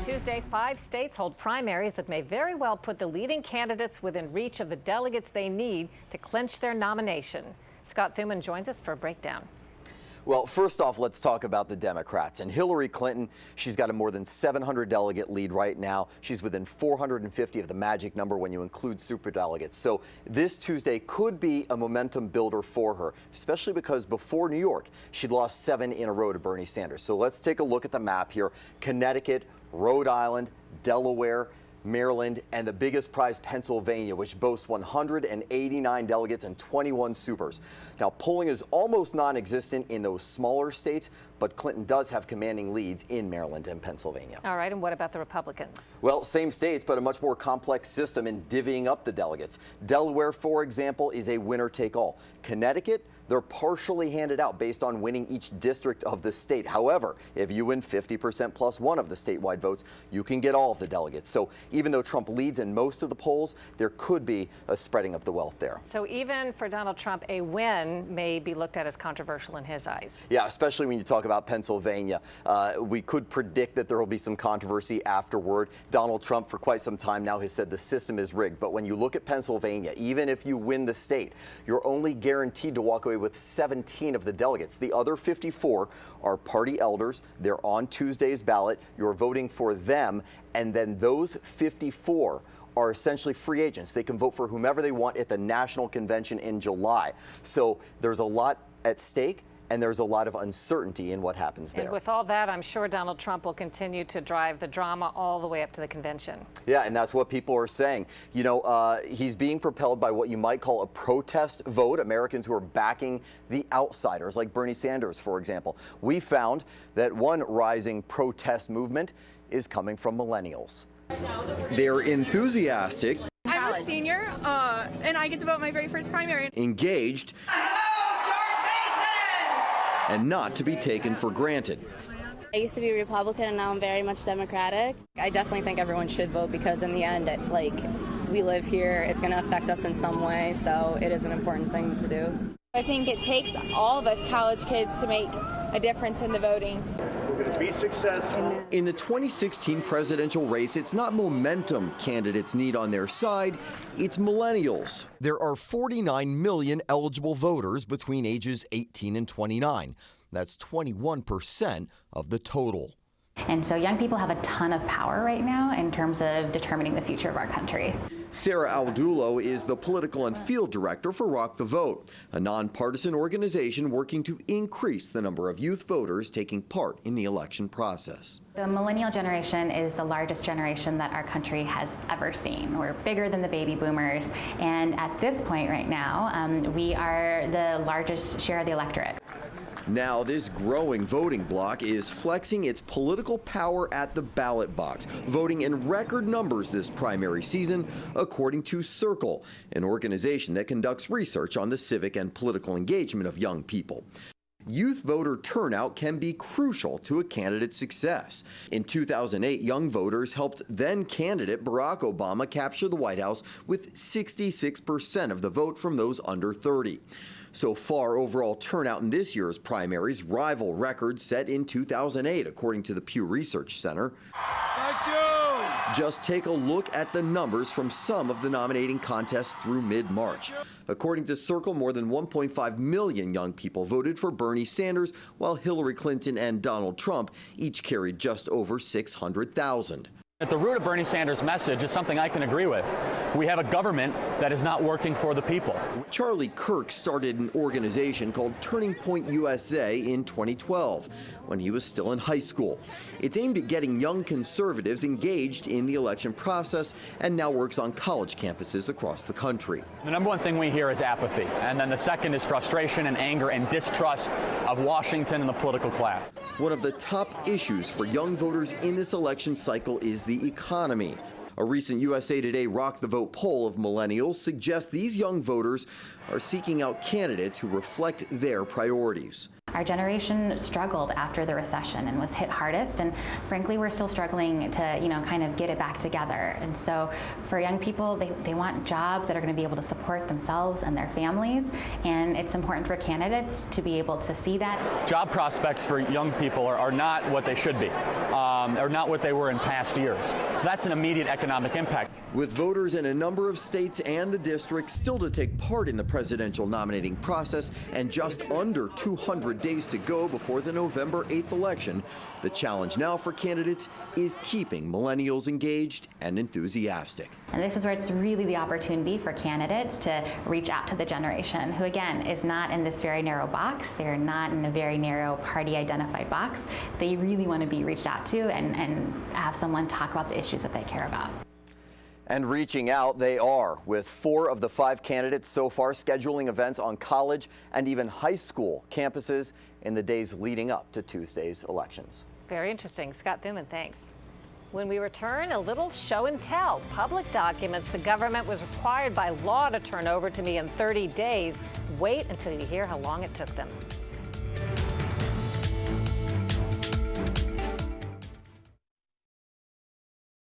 Tuesday, 5 states hold primaries that may very well put the leading candidates within reach of the delegates they need to clinch their nomination. Scott Thuman joins us for a breakdown. Well, first off, let's talk about the Democrats. And Hillary Clinton, she's got a more than 700 delegate lead right now. She's within 450 of the magic number when you include superdelegates. So this Tuesday could be a momentum builder for her, especially because before New York, she'd lost 7 in a row to Bernie Sanders. So let's take a look at the map here. Connecticut, Rhode Island, Delaware, Maryland, and the biggest prize, Pennsylvania, which boasts 189 delegates and 21 supers. Now, polling is almost non-existent in those smaller states, but Clinton does have commanding leads in Maryland and Pennsylvania. All right, and what about the Republicans? Well, same states, but a much more complex system in divvying up the delegates. Delaware, for example, is a winner-take-all. Connecticut, they're partially handed out based on winning each district of the state. However, if you win 50% plus one of the statewide votes, you can get all of the delegates. So even though Trump leads in most of the polls, there could be a spreading of the wealth there. So even for Donald Trump, a win may be looked at as controversial in his eyes. Yeah, especially when you talk about Pennsylvania. We could predict that there will be some controversy afterward. Donald Trump, for quite some time now, has said the system is rigged. But when you look at Pennsylvania, even if you win the state, you're only guaranteed to walk away with 17 of the delegates. The other 54 are party elders. They're on Tuesday's ballot. You're voting for them. And then those 54 are essentially free agents. They can vote for whomever they want at the national convention in July. So there's a lot at stake, and there's a lot of uncertainty in what happens there. And with all that, I'm sure Donald Trump will continue to drive the drama all the way up to the convention. Yeah, and that's what people are saying. You know, he's being propelled by what you might call a protest vote, Americans who are backing the outsiders, like Bernie Sanders, for example. We found that one rising protest movement is coming from millennials. They're enthusiastic. I'm a senior, and I get to vote my very first primary. Engaged, and not to be taken for granted. I used to be Republican, and now I'm very much Democratic. I definitely think everyone should vote because in the end, we live here. It's going to affect us in some way, so it is an important thing to do. I think it takes all of us college kids to make a difference in the voting. We're going to be successful. In the 2016 presidential race, it's not momentum candidates need on their side, it's millennials. There are 49 million eligible voters between ages 18 and 29. That's 21% of the total. And so young people have a ton of power right now in terms of determining the future of our country. Sarah Aldulo is the political and field director for Rock the Vote, a nonpartisan organization working to increase the number of youth voters taking part in the election process. The millennial generation is the largest generation that our country has ever seen. We're bigger than the baby boomers, and at this point right now, we are the largest share of the electorate. Now, this growing voting bloc is flexing its political power at the ballot box, voting in record numbers this primary season, according to Circle, an organization that conducts research on the civic and political engagement of young people. Youth voter turnout can be crucial to a candidate's success. In 2008, young voters helped then-candidate Barack Obama capture the White House with 66% of the vote from those under 30. So far, overall turnout in this year's primaries rival records set in 2008, according to the Pew Research Center. Thank you. Just take a look at the numbers from some of the nominating contests through mid-March. According to Circle, more than 1.5 million young people voted for Bernie Sanders, while Hillary Clinton and Donald Trump each carried just over 600,000. At the root of Bernie Sanders' message is something I can agree with. We have a government that is not working for the people. Charlie Kirk started an organization called Turning Point USA in 2012 when he was still in high school. It's aimed at getting young conservatives engaged in the election process and now works on college campuses across the country. The number one thing we hear is apathy, and then the second is frustration and anger and distrust of Washington and the political class. One of the top issues for young voters in this election cycle is the economy. A recent USA Today Rock the Vote poll of millennials suggests these young voters are seeking out candidates who reflect their priorities. Our generation struggled after the recession and was hit hardest, and frankly, we're still struggling to, kind of get it back together. And so for young people, they want jobs that are going to be able to support themselves and their families, and it's important for candidates to be able to see that. Job prospects for young people are not what they should be, or not what they were in past years. So that's an immediate economic impact. With voters in a number of states and the district still to take part in the presidential nominating process and just under 200 days to go before the November 8th election, the challenge now for candidates is keeping millennials engaged and enthusiastic. And this is where it's really the opportunity for candidates to reach out to the generation who, again, is not in this very narrow box. They're not in a very narrow party-identified box. They really want to be reached out to and have someone talk about the issues that they care about. And reaching out, they are, with 4 of the 5 candidates so far scheduling events on college and even high school campuses in the days leading up to Tuesday's elections. Very interesting. Scott Thuman, thanks. When we return, a little show and tell. Public documents the government was required by law to turn over to me in 30 days. Wait until you hear how long it took them.